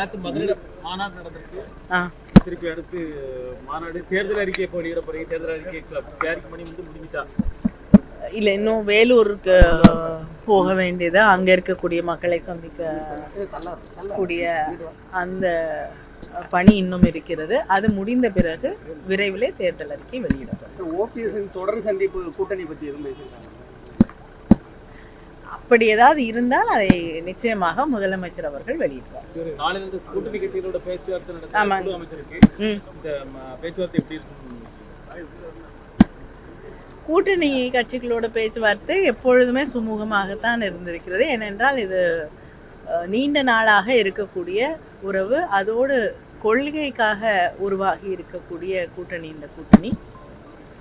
நேற்று மதுரை மாநாடு நடந்திருக்கு. திருப்பி அடுத்து மாநாடு தேர்தல் அறிக்கை இப்போ வெளியிட போறீங்க. தேர்தல் அறிக்கை தயாரிக்க மணி முடிஞ்சிட்டா இல்லை, இன்னும் வேலூருக்கு போக வேண்டியது, அங்கே இருக்கக்கூடிய மக்களை சந்திக்க கூடிய அந்த பணி இன்னும் இருக்கிறது. அது முடிந்த பிறகு விரைவிலே தேர்தல் அறிக்கை வெளியிடப்படும். ஓபிஎஸ் தொடர் சந்திப்பு கூட்டணி பற்றி எதுவும் பேசியிருக்காங்க? அப்படி ஏதாவது இருந்தால் அதை நிச்சயமாக முதலமைச்சர் அவர்கள் வெளியிடுவார். கூட்டணி கட்சிகளோட பேச்சுவார்த்தை ஆமாம். பேச்சுவார்த்தை எப்படி இருக்கும்? கூட்டணி கட்சிகளோட பேச்சுவார்த்தை எப்பொழுதுமே சுமூகமாகத்தான் இருந்திருக்கிறது. ஏனென்றால் இது நீண்ட நாளாக இருக்கக்கூடிய உறவு, அதோடு கொள்கைக்காக உருவாகி இருக்கக்கூடிய கூட்டணி இந்த கூட்டணி.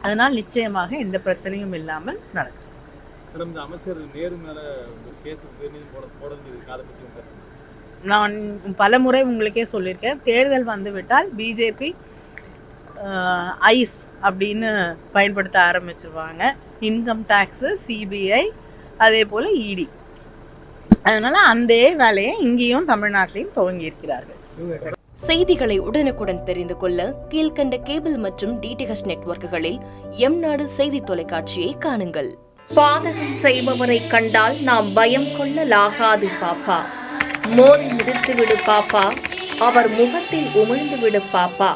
அதனால் நிச்சயமாக எந்த பிரச்சனையும் இல்லாமல் நடக்கும். அமைச்சர் நேரு மேல நான் பல முறை உங்களுக்கே சொல்லியிருக்கேன், தேர்தல் வந்துவிட்டால் பிஜேபி ஐஸ் அப்படின்னு பயன்படுத்த ஆரம்பிச்சிருவாங்க. இன்கம் டேக்ஸு, சிபிஐ, அதே போல் இடி. அதனால அந்த வேலையை இங்கேயும் தமிழ்நாட்டிலையும் துவங்கி இருக்கிறார்கள். செய்திகளை உடனுக்குடன் தெரிந்து கொள்ள கீழ்கண்ட கேபிள் மற்றும் டிடிஹெச் நெட்வொர்க்குகளில் எம்நாடு செய்தி தொலைக்காட்சியை காணுங்கள். பாதகம் செய்பவரை கண்டால் நாம் பயம் கொள்ளலாகாது பாப்பா. மோதி மிதித்து விடு பாப்பா, அவர் முகத்தில் உமிழ்ந்து விடு பாப்பா.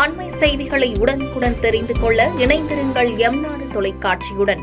அண்மை செய்திகளை உடனுக்குடன் தெரிந்து கொள்ள இணைந்திருங்கள் எம்நாடு தொலைக்காட்சியுடன்.